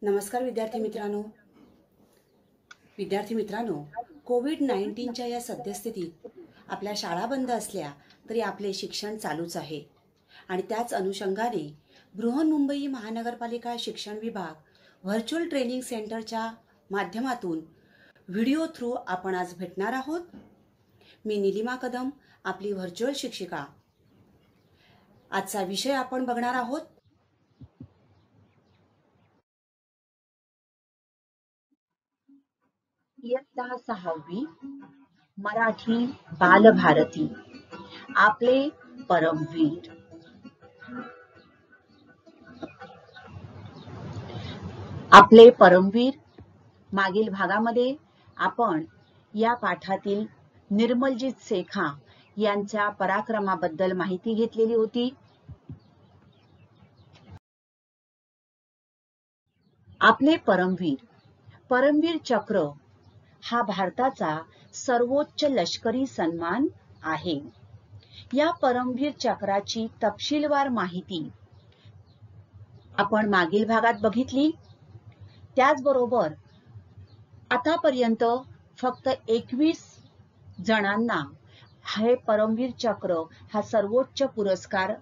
नमस्कार विद्यार्थी मित्रांनो, कोविड-19च्या या सद्यस्थितीत आपल्या शाळा बंद असल्या तरी आपले शिक्षण चालूच आहे आणि त्याच अनुषंगाने बृहन्मुंबई महानगरपालिका शिक्षण विभाग व्हर्च्युअल ट्रेनिंग सेंटरच्या माध्यमातून व्हिडिओ थ्रू आपण आज भेटणार आहोत। मी निलिमा कदम, आपली व्हर्च्युअल शिक्षिका। आजचा विषय आपण बघणार आहोत इयत्ता 6वी मराठी बालभारती आपले परमवीर। आपले परमवीर मागील भागामध्ये आपण या पाठातील निर्मलजीत सेखा यांच्या पराक्रमाबद्दल माहिती घेतलेली होती। आपले परमवीर चक्र हा भारताचा सर्वोच्च लष्करी सन्मान आहे। या परमवीर चक्राची तपशीलवार माहिती आपण मागील भागात बघितली। त्याचबरोबर आतापर्यंत फक्त 21 जणांना हे परमवीर चक्र हा सर्वोच्च पुरस्कार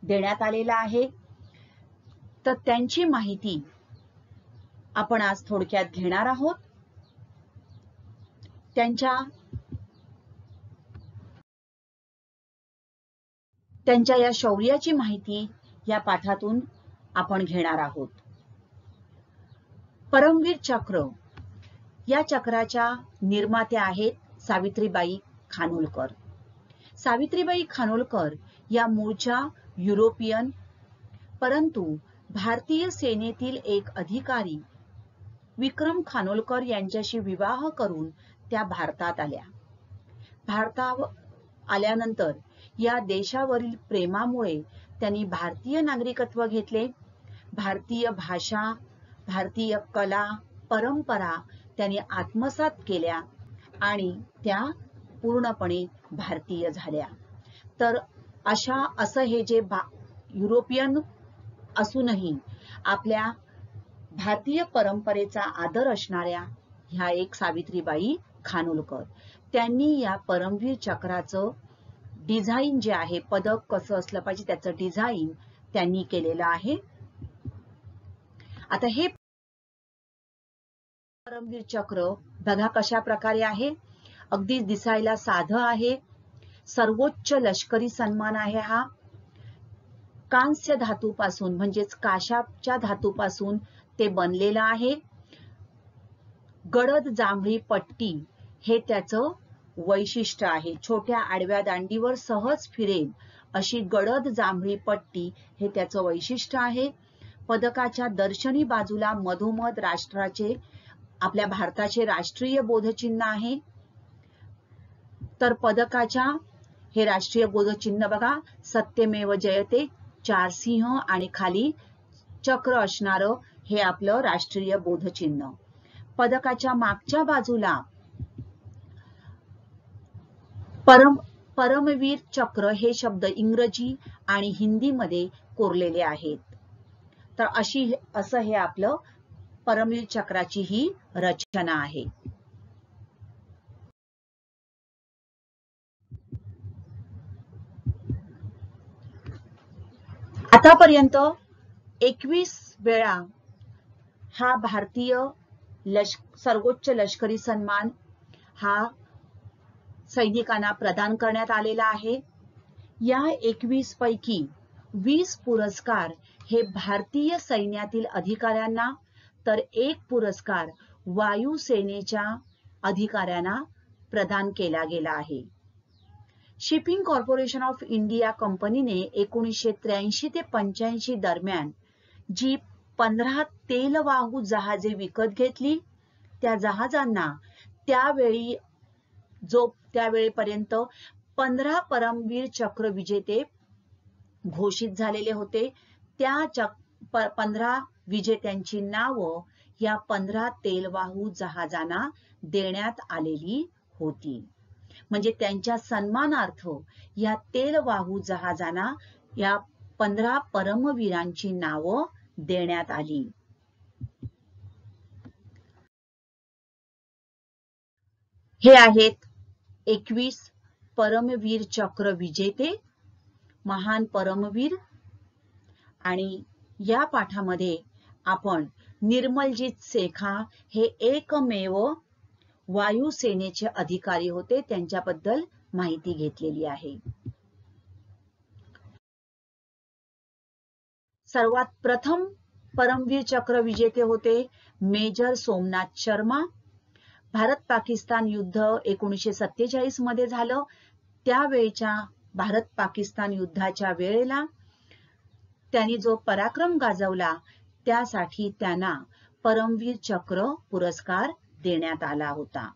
देण्यात आलेला आहे। तर त्यांची माहिती आपण आज थोडक्यात घेणार आहोत। त्यांच्या या शौर्याची माहिती या पाठातून आपण घेणार आहोत। परमवीर चक्र या चक्राच्या निर्मात्या आहेत सावित्रीबाई खानोलकर। सावित्रीबाई खानोलकर या मूळच्या युरोपियन, परंतु भारतीय सेनेतील एक अधिकारी विक्रम खानोलकर यांच्याशी विवाह करून त्या भारतात आल्या। भारतावर आल्यानंतर या देशावरील प्रेमामुळे त्यांनी भारतीय नागरिकत्व घेतले। भारतीय भाषा, भारतीय कला, परंपरा त्यांनी आत्मसात केल्या आणि त्या पूर्णपणे भारतीय झाल्या। तर असं हे जे युरोपियन असूनही आपल्या भारतीय परंपरेचा आदर असणाऱ्या ह्या एक सावित्रीबाई खानोलकर, त्यांनी या परमवीर चक्राचं डिझाईन जे आहे, पदक कसं असलं पाहिजे त्याचं डिझाईन त्यांनी केलेलं आहे। आता हे परमवीर चक्र बघा कशा प्रकारे आहे। अगदी दिसायला साधं आहे। सर्वोच्च लष्करी सन्मान आहे हा। कांस्य धातूपासून म्हणजेच काशाच्या धातूपासून ते बनलेलं आहे। गडद जांभळी पट्टी हे त्याचं वैशिष्ट्य आहे। छोट्या आडव्या दांडीवर सहज फिरेल अशी गडद जांभळी पट्टी हे त्याचं वैशिष्ट्य आहे। पदकाच्या दर्शनी बाजूला मधोमध आपल्या भारताचे राष्ट्रीय बोधचिन्ह आहे। तर पदकाच्या हे राष्ट्रीय बोधचिन्ह बघा, सत्यमेव जयते, 4 सिंह आणि खाली चक्र असणारं हे आपलं राष्ट्रीय बोधचिन्ह। पदकाच्या मागच्या बाजूला परमवीर चक्र हे शब्द इंग्रजी आणि हिंदीमध्ये कोरलेले आहेत। तर असं हे आपलं परमवीर चक्राची ही रचना आहे। आतापर्यंत 21 वेळा हा भारतीय सर्वोच्च लष्करी सन्मान हा सैनिकांना प्रदान करण्यात आलेला आहे। या 21 पैकी 20 पुरस्कार हे भारतीय सैन्यातील अधिकाऱ्यांना, तर 1 पुरस्कार वायुसेनेच्या अधिकाऱ्यांना प्रदान केला गेला आहे। शिपिंग कॉर्पोरेशन ऑफ इंडिया कंपनीने 1983 ते 85 दरम्यान जी 15 तेलवाहू जहाजे विकत घेतली, त्या जहाजांना त्यावेळेपर्यंत 15 परमवीर चक्र विजेते घोषित झालेले होते। त्या 15 विजेत्यांची नावं या 15 तेलवाहू जहाजांना देण्यात आलेली होती। म्हणजे त्यांच्या सन्मानार्थ या तेलवाहू जहाजांना या 15 परमवीरांची नावं देण्यात आली। हे आहेत 21 परमवीर चक्र विजेते, महान परमवीर. आणि या पाठामध्ये आपण निर्मलजीत सेखा हे एकमेव वायुसेनेचे अधिकारी होते, त्यांच्याबद्दल माहिती घेतलेली आहे. सर्वात प्रथम परमवीर चक्र विजेते होते मेजर सोमनाथ शर्मा. भारत पाकिस्तान युद्ध 1947 मध्ये झालं. त्यावेळच्या भारत पाकिस्तान युद्धाच्या वेळेला त्यांनी जो पराक्रम गाजवला त्यासाठी त्यांना परमवीर चक्र पुरस्कार देण्यात आला होता.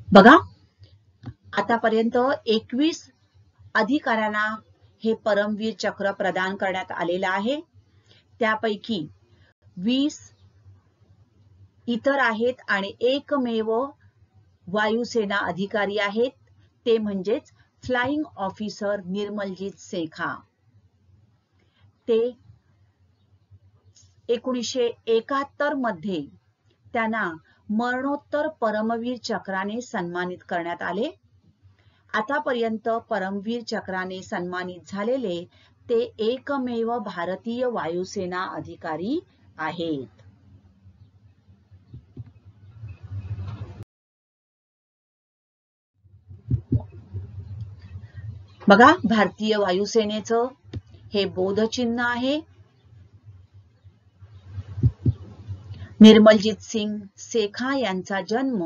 बघा, आतापर्यंत 21 अधिकाऱ्यांना हे परमवीर चक्र प्रदान करण्यात आलेलं आहे. त्यापैकी 20 इतर आहेत आणि एकमेव वायुसेना अधिकारी आहेत, ते म्हणजेच फ्लाइंग ऑफिसर निर्मलजीत सेखा. ते 1971 मध्ये त्यांना मरणोत्तर परमवीर चक्राने सन्मानित करण्यात आले. आतापर्यंत परमवीर चक्राने सन्मानित झालेले ते एकमेव भारतीय वायुसेना अधिकारी आहेत. बघा, भारतीय वायुसेनेचं हे बोधचिन्ह आहे. निर्मलजीत सिंग सेखा यांचा जन्म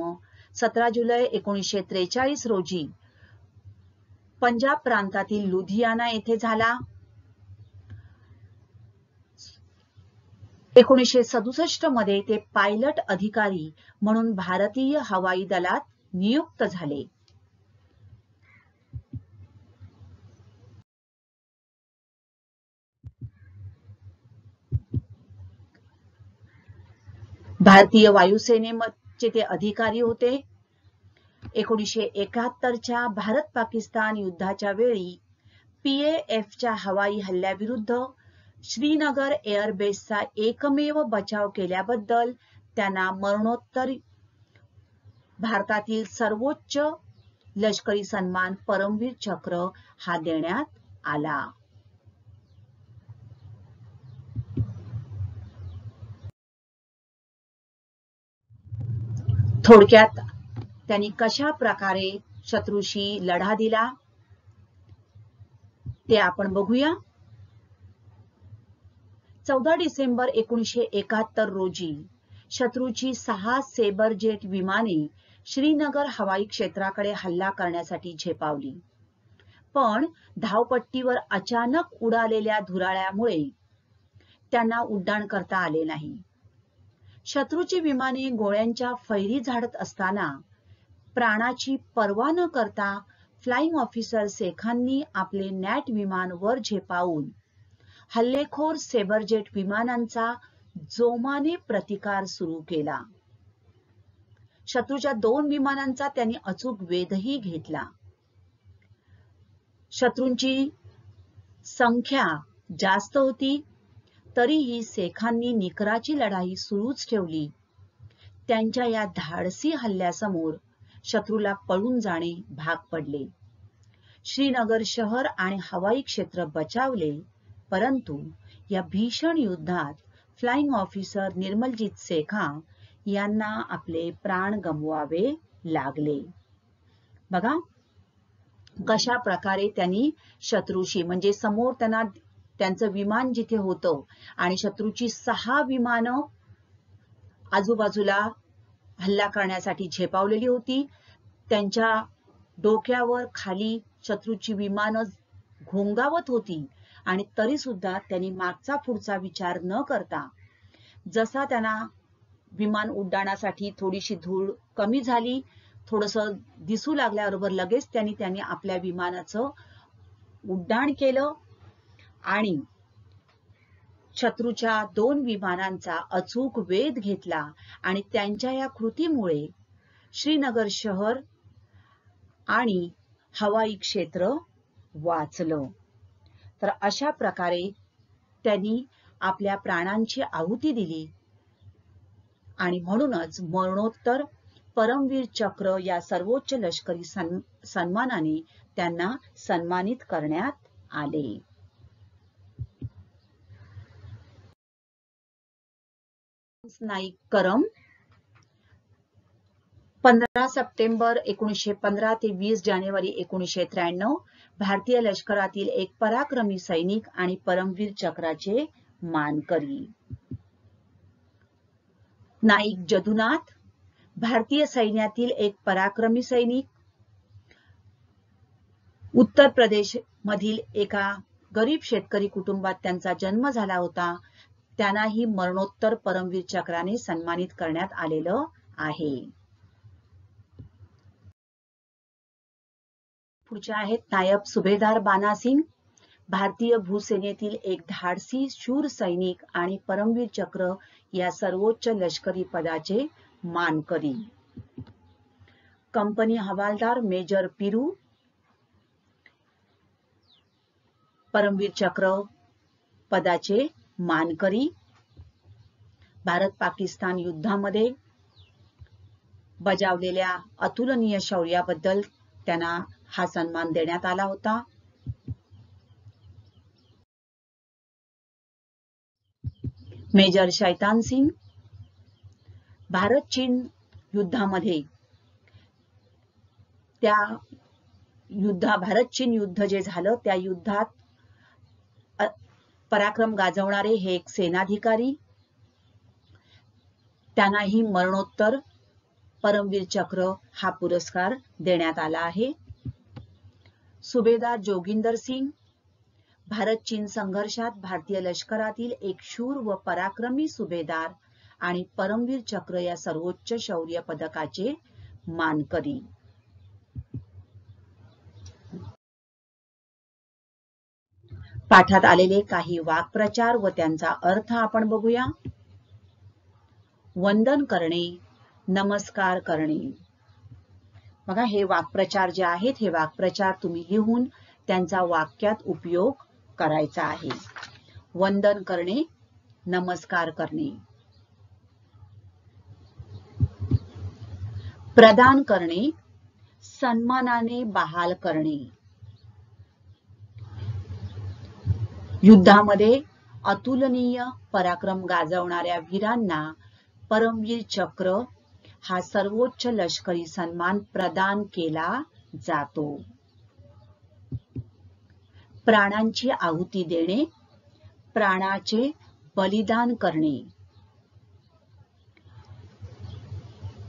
17 जुलै 1943 रोजी पंजाब प्रांतातील लुधियाना येथे झाला. 1967 मध्ये ते पायलट अधिकारी म्हणून भारतीय हवाई दलात नियुक्त झाले. भारतीय वायुसेनेचे ते अधिकारी होते. 1971च्या भारत पाकिस्तान युद्धाच्या वेळी PAFच्या हवाई हल्ल्याविरुद्ध श्रीनगर एअरबेसचा एकमेव बचाव केल्याबद्दल त्यांना मरणोत्तर भारतातील सर्वोच्च लष्करी सन्मान परमवीर चक्र हा देण्यात आला. थोडक्यात त्यांनी कशा प्रकारे शत्रूशी लढा दिला ते आपण बघूया. 14 डिसेंबर 1971 रोजी शत्रूची 6 सेबर जेट विमाने श्रीनगर हवाई क्षेत्राकडे हल्ला करण्यासाठी झेपावली. पण धावपट्टीवर अचानक उडालेल्या धुराळ्यामुळे त्यांना उड्डाण करता आले नाही. शत्रूची विमाने गोळ्यांच्या फैरी झाडत असताना प्राणाची पर्वा न करता फ्लाइंग ऑफिसर सेखांनी आपले नॅट विमान वर झेपावून हल्लेखोर सेबरजेट विमानांचा जोमाने प्रतिकार सुरू केला. शत्रूच्या 2 विमानांचा त्यांनी अचूक वेधही घेतला. शत्रूंची संख्या जास्त होती, तरीही सेखांनी निकराची लढाई सुरूच ठेवली. त्यांच्या या धाडसी हल्ल्यासमोर शत्रूला पळून जाणे भाग पडले. श्रीनगर शहर आणि हवाई क्षेत्र बचावले, परंतु या भीषण युद्धात फ्लाइंग ऑफिसर निर्मलजीत सेखा यांना आपले प्राण गमवावे लागले. बघा, कशा प्रकारे त्यांनी शत्रूशी म्हणजे समोर त्यांचं विमान जिथे होतं आणि शत्रूची 6 विमानं आजूबाजूला हल्ला करण्यासाठी झेपावलेली होती. त्यांच्या डोक्यावर खाली शत्रूची विमानं घोंगावत होती आणि तरी सुद्धा त्यांनी मागचा पुढचा विचार न करता, जसा त्यांना विमान उड्डाणासाठी थोडीशी धूळ कमी झाली, थोडंसं दिसू लागल्याबरोबर लगेच त्यांनी आपल्या विमानाचं उड्डाण केलं आणि शत्रूच्या 2 विमानांचा अचूक वेध घेतला आणि त्यांच्या या कृतीमुळे श्रीनगर शहर आणि हवाई क्षेत्र वाचलं. तर अशा प्रकारे त्यांनी आपल्या प्राणांची आहुती दिली आणि म्हणूनच मरणोत्तर परमवीर चक्र या सर्वोच्च लष्करी सन्मानाने त्यांना सन्मानित करण्यात आले. नाईक करम 15 सप्टेंबर 1915 ते 20 जानेवारी 1993 भारतीय लष्करातील एक पराक्रमी सैनिक आणि परमवीर चक्राचे मानकरी. नाईक जदुनाथ भारतीय सैन्यातील एक पराक्रमी सैनिक. उत्तर प्रदेश मधील एका गरीब शेतकरी कुटुंबात त्यांचा जन्म झाला होता. त्यांनाही मरणोत्तर परमवीर चक्राने सन्मानित करण्यात आलेलं आहे. पुढचे आहेत नायब सुभेदार बानासिंग भारतीय भूसेनेतील एक धाडसी शूर सैनिक आणि परमवीर चक्र या सर्वोच्च लष्करी पदाचे मानकरी. कंपनी हवालदार मेजर पिरू परमवीर चक्र पदाचे मानकरी. भारत पाकिस्तान युद्धामध्ये बजावलेल्या अतुलनीय शौर्याबद्दल त्यांना हा सन्मान देण्यात आला होता. मेजर शैतान सिंग भारत चीन युद्धामध्ये भारत चीन युद्ध जे झालं त्या युद्धात पराक्रम गाजवणारे हे एक सेनाधिकारी. त्यांनाही मरणोत्तर परमवीर चक्र हा पुरस्कार देण्यात आला आहे. सुभेदार जोगिंदर सिंग भारत चीन संघर्षात भारतीय लष्करातील एक शूर व पराक्रमी सुभेदार आणि परमवीर चक्र या सर्वोच्च शौर्य पदकाचे मानकरी. पाठात आलेले काही वाक्प्रचार व त्यांचा अर्थ आपण बघूया. वंदन करणे, नमस्कार करणे. बघा हे वाक्प्रचार जे आहेत हे वाक्प्रचार तुम्ही लिहून त्यांचा वाक्यात उपयोग करायचा आहे. वंदन करणे, नमस्कार करणे. प्रदान करणे, सन्मानाने बहाल करणे. युद्धामध्ये अतुलनीय पराक्रम गाजवणाऱ्या वीरांना परमवीर चक्र हा सर्वोच्च लष्करी सन्मान प्रदान केला जातो. प्राणांची आहुती देणे, प्राणाचे बलिदान करणे.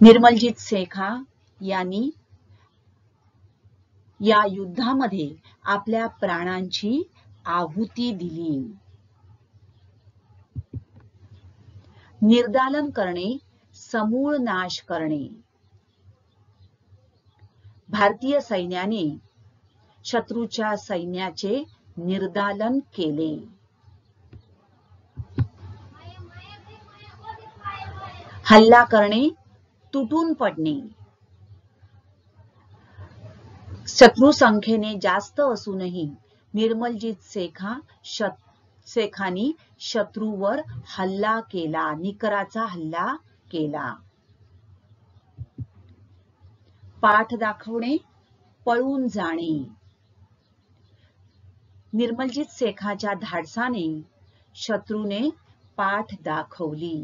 निर्मलजीत सेखा यांनी या युद्धामध्ये आपल्या प्राणांची आहुती दिली. निर्दालन करणे, समूळ नाश करणे. भारतीय सैन्याने शत्रूच्या सैन्याचे निर्दालन केले. हल्ला करणे, तुटून पडणे. शत्रू संख्येने जास्त असूनही निर्मलजीत सेखानी शत्रूवर हल्ला केला, निकराचा हल्ला केला. पाठ दाखवणे, पळून जाणे. निर्मलजीत सेखाच्या धाडसाने शत्रूने पाठ दाखवली.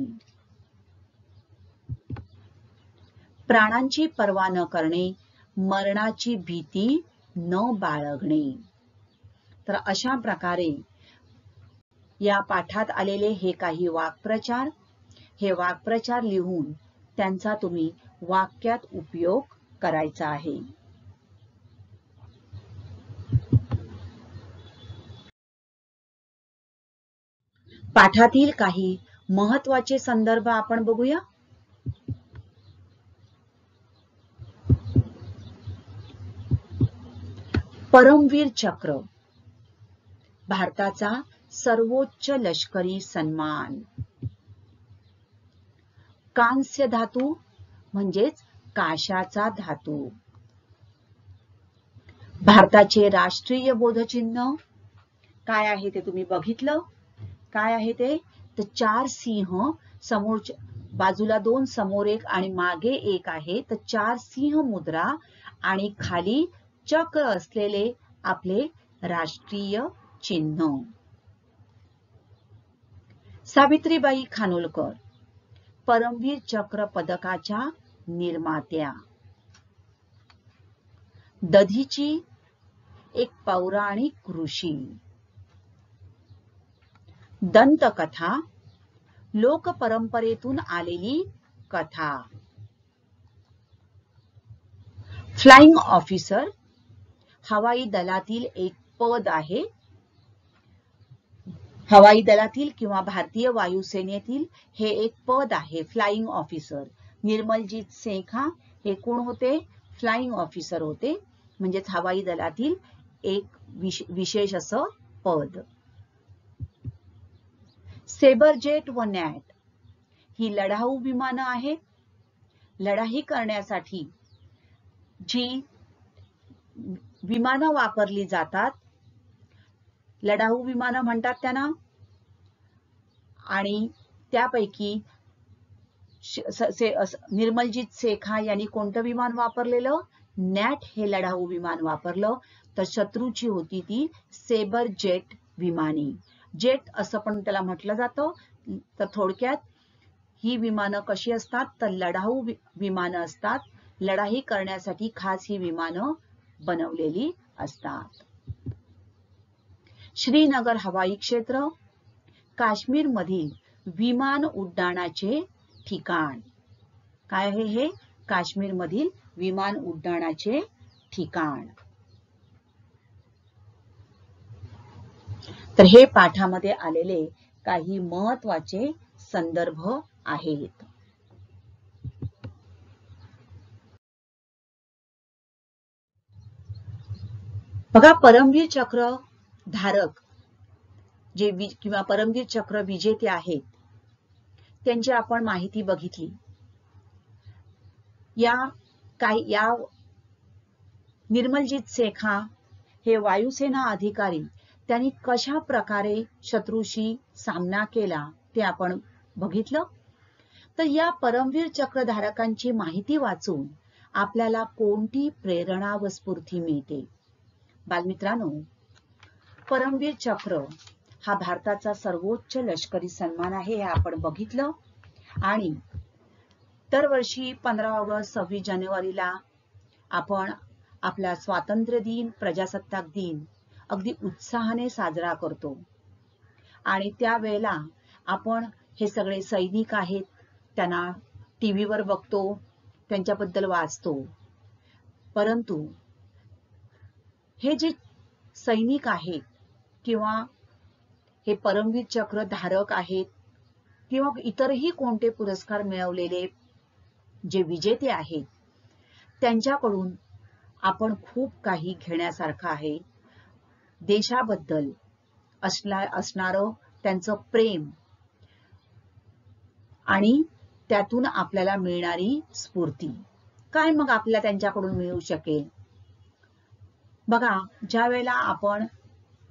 प्राणांची पर्वा न करणे, मरणाची भीती न बाळगणे. तर अशा प्रकारे या पाठात आलेले हे काही वाक्प्रचार, हे वाक्प्रचार लिहून त्यांचा तुम्ही वाक्यात उपयोग करायचा आहे. पाठातील काही महत्त्वाचे संदर्भ आपण बघूया. परमवीर चक्र भारताचा सर्वोच्च लष्करी सन्मान. कांस्य धातू म्हणजेच काशाचा धातू. भारताचे राष्ट्रीय बोधचिन्ह काय आहे ते तुम्ही बघितलं. काय आहे ते? तर 4 सिंह समोर बाजूला 2 समोर एक आणि मागे एक आहे, तर 4 सिंह मुद्रा आणि खाली चक्र असलेले आपले राष्ट्रीय चिन्ह. सावित्रीबाई खानोलकर, परमवीर चक्र पदकाच्या निर्मात्या. दधीची एक पौराणिक ऋषी. दंतकथा, लोक परंपरेतून आलेली कथा. फ्लाइंग ऑफिसर, हवाई दलातील एक पद आहे. हवाई दलातील किंवा भारतीय वायुसेनेतील हे एक पद आहे, फ्लाइंग ऑफिसर. निर्मलजीत सेखा हे कोण होते? फ्लाइंग ऑफिसर होते, म्हणजेच हवाई दलातील एक विशेष असं पद. सेबरजेट व नॅट ही लढाऊ विमानं आहेत. लढाई करण्यासाठी जी विमानं वापरली जातात, लढाऊ विमानं म्हणतात त्यांना. आणि त्यापैकी निर्मलजीत सेखा यांनी कोणतं विमान वापरलेलं? नॅट हे लढाऊ विमान वापरलं. तर शत्रूची होती ती सेबर जेट विमाने. जेट असं पण त्याला म्हटलं जातं. तर थोडक्यात ही विमानं कशी असतात? तर लढाऊ विमानं असतात. लढाई करण्यासाठी खास ही विमानं बनवलेली असतात. श्रीनगर हवाई क्षेत्र, काश्मीर मधील विमान उड्डाणाचे ठिकाण. काय आहे हे? काश्मीर मधील विमान उड्डाणाचे ठिकाण. तर हे पाठामध्ये आलेले काही महत्वाचे संदर्भ आहेत. बघा, परमवीर चक्र धारक जे किंवा परमवीर चक्र विजेते आहेत त्यांची आपण माहिती बघितली. या निर्मलजीत सेखा हे वायुसेना अधिकारी, त्यांनी कशा प्रकारे शत्रूशी सामना केला ते आपण बघितलं. तर या परमवीर चक्रधारकांची माहिती वाचून आपल्याला कोणती प्रेरणा व स्फूर्ती मिळते? बालमित्रांनो, परमवीर चक्र हा भारताचा सर्वोच्च लष्करी सन्मान आहे, हे आपण बघितलं. आणि दरवर्षी 15 ऑगस्ट 26 जानेवारीला आपण आपला स्वातंत्र्य दिन, प्रजासत्ताक दिन अगदी उत्साहाने साजरा करतो. आणि त्यावेळेला आपण हे सगळे सैनिक आहेत त्यांना टीव्हीवर बघतो, त्यांच्याबद्दल वाचतो. परंतु हे जे सैनिक आहेत किंवा हे परमवीर चक्र धारक आहेत किंवा इतरही कोणते पुरस्कार मिळवलेले जे विजेते आहेत, त्यांच्याकडून आपण खूप काही घेण्यासारखं आहे. देशाबद्दल असणारं त्यांचं प्रेम आणि त्यातून आपल्याला मिळणारी स्फूर्ती काय मग आपल्याला त्यांच्याकडून मिळू शकेल? बघा, ज्या वेळेला आपण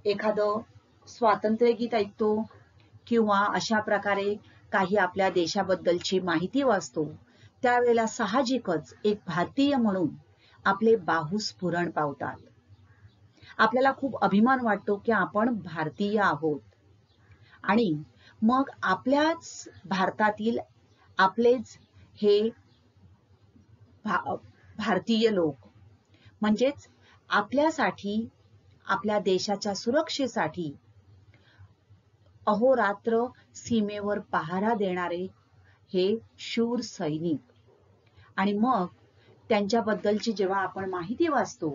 एखादं स्वातंत्र्य गीत ऐकतो किंवा अशा प्रकारे काही आपल्या देशाबद्दलची माहिती वाचतो, त्यावेळेला साहजिकच एक भारतीय म्हणून आपले बाहू स्फुरण पावतात. आपल्याला खूप अभिमान वाटतो की आपण भारतीय आहोत. आणि मग आपल्याच भारतातील आपलेच हे भारतीय लोक, म्हणजेच आपल्यासाठी, आपल्या देशाच्या सुरक्षेसाठी अहोरात्र सीमेवर पहारा देणारे हे शूर सैनिक. आणि मग त्यांच्याबद्दलची जेव्हा आपण माहिती वाचतो,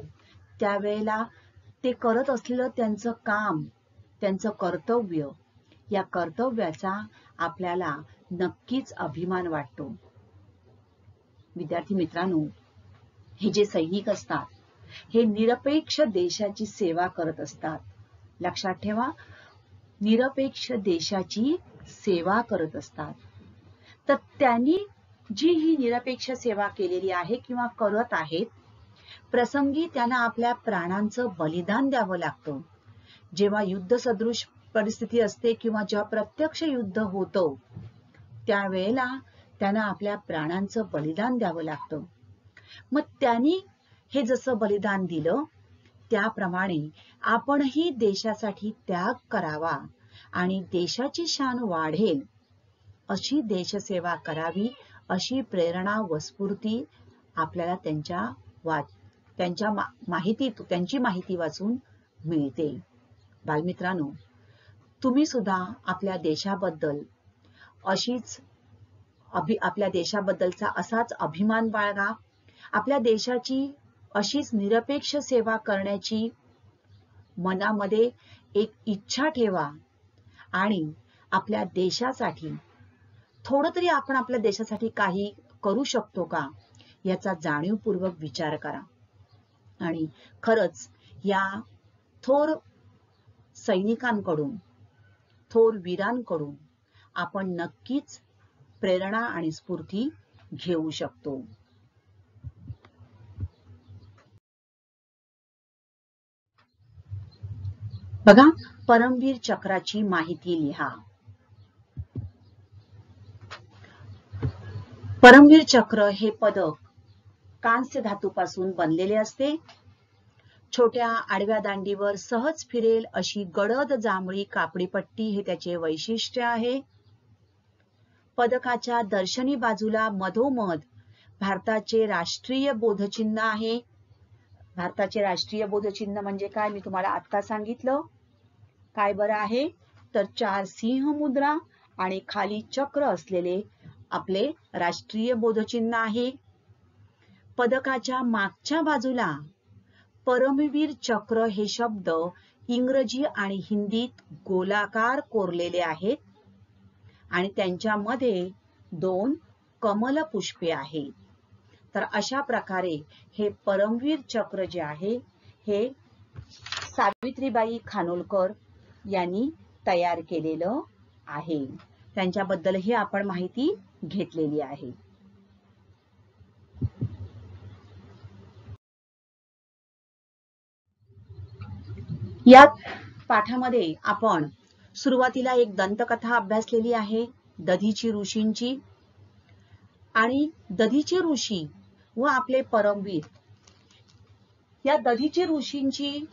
त्यावेळेला ते करत असलेलं त्यांचं काम, त्यांचं कर्तव्य, या कर्तव्याचा आपल्याला नक्कीच अभिमान वाटतो. विद्यार्थी मित्रांनो, हे जे सैनिक असतात हे निरपेक्ष देशाची सेवा करत असतात. लक्षात ठेवा, निरपेक्ष देशाची सेवा करत असतात. तर त्यांनी जी ही निरपेक्ष सेवा केलेली आहे किंवा करत आहेत, प्रसंगी त्यांना आपल्या प्राणांचं बलिदान द्यावं लागतं. जेव्हा युद्ध सदृश परिस्थिती असते किंवा जेव्हा प्रत्यक्ष युद्ध होतं, त्यावेळेला त्यांना आपल्या प्राणांचं बलिदान द्यावं लागतं. मग त्यांनी हे जसं बलिदान दिलं त्याप्रमाणे आपणही देशासाठी त्याग करावा आणि देशाची शान वाढेल अशी देशसेवा करावी, अशी प्रेरणा व स्फूर्ती आपल्याला त्यांची माहिती वाचून मिळते. बालमित्रांनो, तुम्ही सुद्धा आपल्या देशाबद्दलचा असाच अभिमान बाळगा. आपल्या देशाची अशीच निरपेक्ष सेवा करण्याची मनामध्ये एक इच्छा ठेवा आणि आपल्या देशासाठी थोडं तरी आपण आपल्या देशासाठी काही करू शकतो का याचा जाणीवपूर्वक विचार करा. आणि खरंच या थोर सैनिकांकडून, थोर वीरांकडून आपण नक्कीच प्रेरणा आणि स्फूर्ती घेऊ शकतो. बघा, परमवीर चक्राची माहिती लिहा. परमवीर चक्र हे पदक कांस्य धातूपासून बनलेले असते. छोट्या आडव्या दांडीवर सहज फिरेल अशी गडद जांभळी कापडी पट्टी हे त्याचे वैशिष्ट्य आहे. पदकाच्या दर्शनी बाजूला मधोमध भारताचे राष्ट्रीय बोधचिन्ह आहे. भारताचे राष्ट्रीय बोधचिन्ह म्हणजे काय मी तुम्हाला आता सांगितलं. काय बरं आहे तर 4 सिंह मुद्रा आणि खाली चक्र असलेले आपले राष्ट्रीय बोधचिन्ह आहे. पदकाच्या मागच्या बाजूला परमवीर चक्र हे शब्द इंग्रजी आणि हिंदीत गोलाकार कोरलेले आहेत आणि त्यांच्यामध्ये 2 कमल पुष्पे आहेत. तर अशा प्रकारे हे परमवीर चक्र जे आहे हे सावित्रीबाई खानोलकर यांनी तयार केलेलं आहे. त्यांच्याबद्दलही आपण माहिती घेतलेली आहे. या पाठामध्ये आपण सुरुवातीला एक दंतकथा अभ्यासलेली आहे, दधीची ऋषींची. आणि दधीचे ऋषी व आपले परमवीर या दधीचे ऋषींची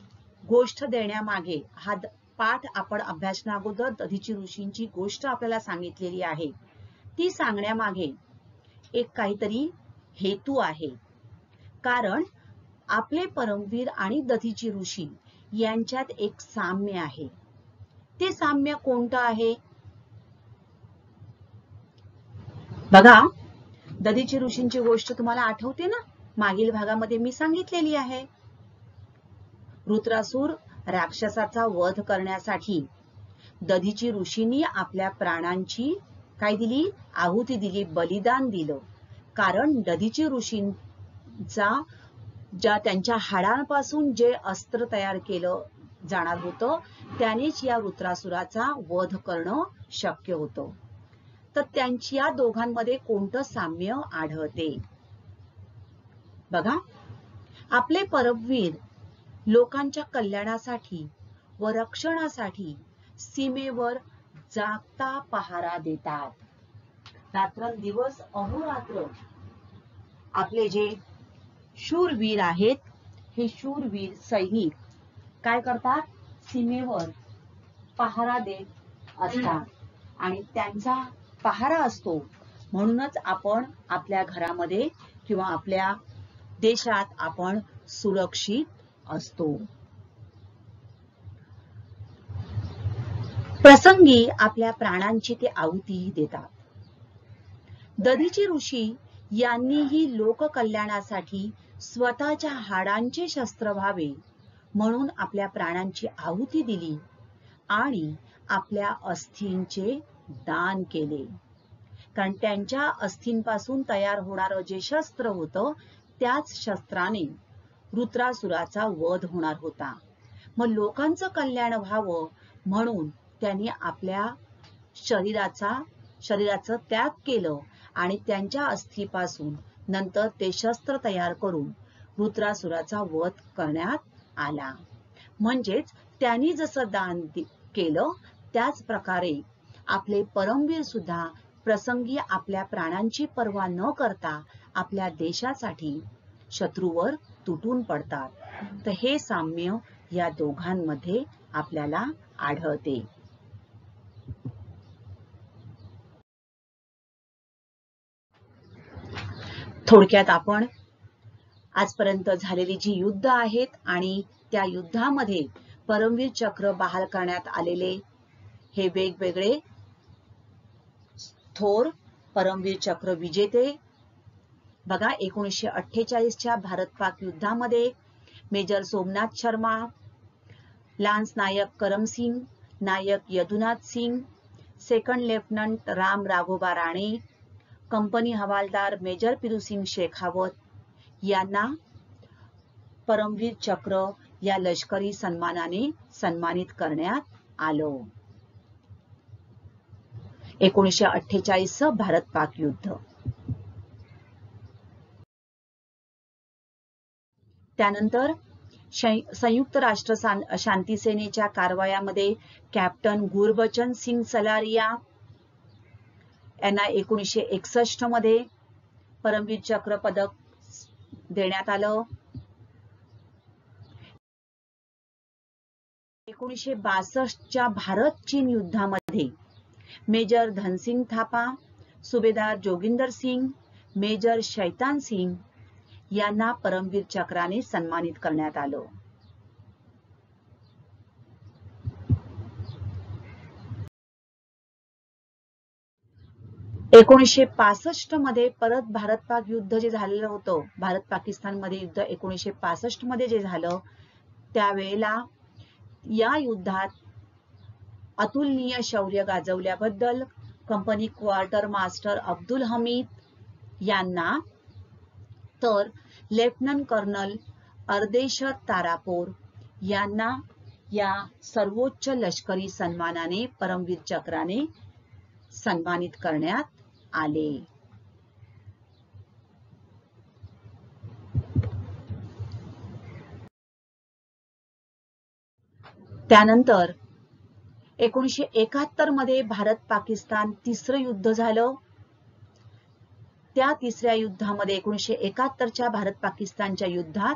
गोष्ट देण्यामागे हा पाठ आपण अभ्यासण्या अगोदर दधीची ऋषींची गोष्ट आपल्याला सांगितलेली आहे. ती सांगण्यामागे एक काहीतरी हेतू आहे. कारण आपले परमवीर आणि दधीची ऋषी यांच्यात एक साम्य आहे. ते साम्य कोणतं आहे? बघा, दधीची ऋषींची गोष्ट तुम्हाला आठवते ना, मागील भागामध्ये मी सांगितलेली आहे. वृत्रासुर राक्षसाचा वध करण्यासाठी दधीची ऋषींनी आपल्या प्राणांची काय दिली? आहुती दिली, बलिदान दिलं. कारण दधीची ऋषींचा त्यांच्या हाडांपासून जे अस्त्र तयार केलं जाणार होतं त्यानेच या वृत्रासुराचा वध करणं शक्य होतं. तर त्यांच्या दोघांमध्ये कोणतं साम्य आढळते? बघा, आपले परमवीर लोकांच्या कल्याणासाठी व रक्षणासाठी सीमेवर जागता पहारा देतात. रात्रंदिवस अहोरात्र आपले जे शूरवीर आहेत हे शूरवीर सैनिक काय करतात? सीमेवर पहारा देत असतात आणि त्यांचा पहारा असतो. म्हणूनच आपण आपल्या घरामध्ये किंवा आपल्या देशात आपण सुरक्षित असतो. प्रसंगी आपल्या प्राणांची ते आहुतीही देतात. दधीची ऋषी यांनीही लोककल्याणासाठी स्वतःच्या हाडांचे शस्त्र व्हावे म्हणून आपल्या प्राणांची आहुती दिली आणि आपल्या अस्थींचे दान केले. कारण त्यांच्या अस्थींपासून तयार होणारं जे शस्त्र होतं त्याच शस्त्राने वृत्रासुराचा वध होणार होता. मग लोकांचं कल्याण व्हावं म्हणून त्यांनी आपल्या शरीराचं त्याग केलं आणि त्यांच्या अस्थीपासून नंतर ते शस्त्र तयार करून वृत्रासुराचा वध करण्यात आला. म्हणजेच त्यांनी जसं दान केलं त्याच प्रकारे आपले परमवीर सुद्धा प्रसंगी आपल्या प्राणांची पर्वा न करता आपल्या देशासाठी शत्रूवर तुटून पडतात. तर हे साम्य या दोघांमध्ये आपल्याला आढळते. थोडक्यात आपण आजपर्यंत झालेली जी युद्ध आहेत आणि त्या युद्धामध्ये परमवीर चक्र बहाल करण्यात आलेले हे वेगवेगळे थोर परमवीर चक्र विजेते बघा. 1948च्या भारत-पाक युद्धामध्ये major Somnath Sharma, lance Naik Karam Singh, Naik Yadunath Singh, second lieutenant Ram Raghoba Rane, company havildar major Pirusingh Shekhawat यांना परमवीर चक्र या लष्करी सन्मानाने सन्मानित करण्यात आलं. 1948चं भारत-पाक युद्ध. त्यानंतर संयुक्त राष्ट्र शांती सेनेच्या कारवायामध्ये कॅप्टन गुरबचन सिंग सलारिया यांना 1961 मध्ये परमवीर चक्र पदक देण्यात आलं. 1962च्या भारत-चीन युद्धामध्ये मेजर धनसिंग थापा, सुभेदार जोगिंदर सिंग, मेजर शैतान सिंग यांना परमवीर चक्राने सन्मानित करण्यात आलं. एकोणीसशे 1965 मध्ये परत भारत-पाक युद्ध जे झालेलं होतं, भारत-पाकिस्तान मध्ये युद्ध 1965 मध्ये जे झालं, त्यावेळेला या युद्धात अतुलनीय शौर्य गाजवल्याबद्दल company quarter master Abdul Hamid यांना तर लेफ्टनंट कर्नल अर्देशर तारापोर यांना या सर्वोच्च लष्करी सन्मानाने परमवीर चक्राने सन्मानित करण्यात आले. त्यानंतर 1971 मध्ये भारत-पाकिस्तान तिसरं युद्ध झालं. त्या तिसऱ्या युद्धामध्ये 1971च्या भारत-पाकिस्तानच्या युद्धात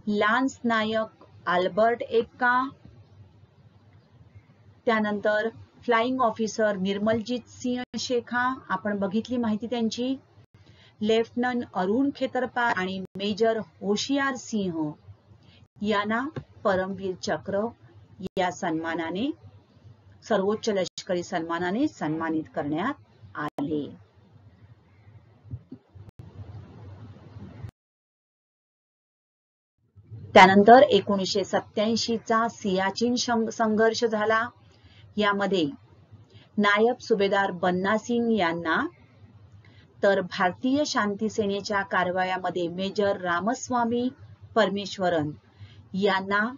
लान्स नायक अल्बर्ट एक्का, त्यानंतर फ्लाइंग ऑफिसर निर्मलजीत सिंह शेखा, आपण बघितली माहिती त्यांची, लेफ्टनंट अरुण खेतरपाल आणि मेजर होशियार सिंह यांना परमवीर चक्र या सन्मानाने, सर्वोच्च लष्करी सन्मानाने सन्मानित करण्यात आले. त्यानंतर 1987चा सियाचीन संघर्ष झाला. यामध्ये नायब सुभेदार बन्ना सिंग यांना तर भारतीय शांती सेनेच्या कारवायामध्ये मेजर रामस्वामी परमेश्वरन यांना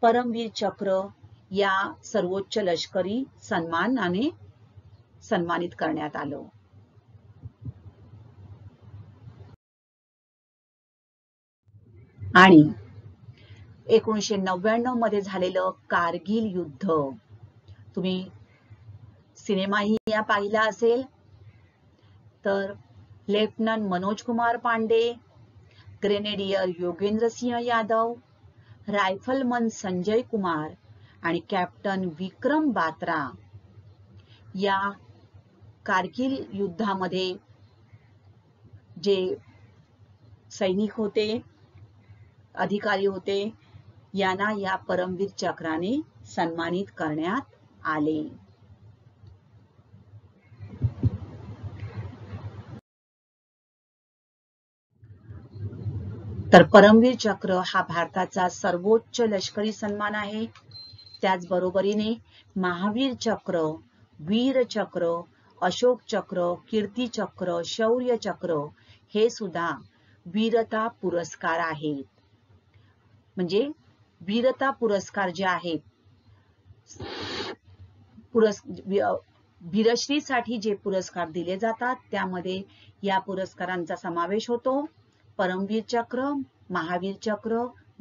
परमवीर चक्र या सर्वोच्च लष्करी सन्मानाने सन्मानित करण्यात आलं. आणि 1999 मध्ये झालेलं कारगिल युद्ध, तुम्ही सिनेमाही या पाहिला असेल, तर lieutenant Manoj Kumar Pandey, grenadier Yogendra Singh Yadav, rifleman Sanjay Kumar आणि कॅप्टन विक्रम बात्रा या कारगिल युद्धामध्ये जे सैनिक होते, अधिकारी होते, यांना या परमवीर चक्राने सन्मानित करण्यात आले. तर परमवीर चक्र हा भारताचा सर्वोच्च लष्करी सन्मान आहे. त्याचबरोबरीने महावीर चक्र, वीर चक्र, अशोक चक्र, कीर्ती चक्र, शौर्य चक्र हे सुद्धा वीरता पुरस्कार आहेत. म्हणजे वीरता पुरस्कार जे आहेत, वीरश्रीसाठी जे पुरस्कार दिले जातात त्यामध्ये या पुरस्कारांचा समावेश होतो. परमवीर चक्र, महावीर चक्र,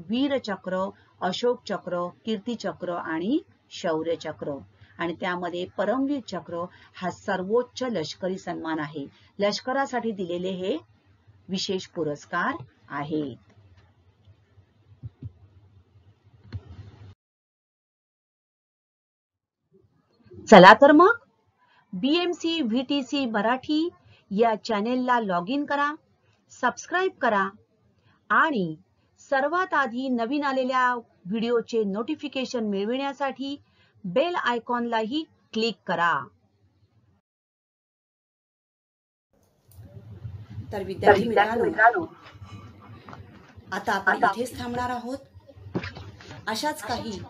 वीर चक्र, अशोक चक्र, कीर्ती चक्र आणि शौर्य चक्र आणि त्यामध्ये परमवीर चक्र हा सर्वोच्च लष्करी सन्मान आहे. लष्करासाठी दिलेले हे विशेष पुरस्कार आहेत. चला तर मग BMC VTC मराठी या चॅनेलला लॉग इन करा, सबस्क्राईब करा आणि सर्वात आधी नवीन आलेल्या व्हिडिओचे नोटिफिकेशन मिळविण्यासाठी बेल आयकॉनलाही क्लिक करा. तर विद्यार्थी मित्रांनो, आता आपण इथेच थांबणार आहोत. अशाच काही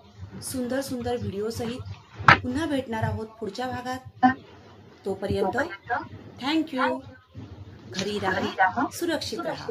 सुंदर सुंदर व्हिडिओ सहित पुन्हा भेटणार आहोत पुढच्या भागात. तोपर्यंत थँक्यू. घरी राहा, सुरक्षित राहा.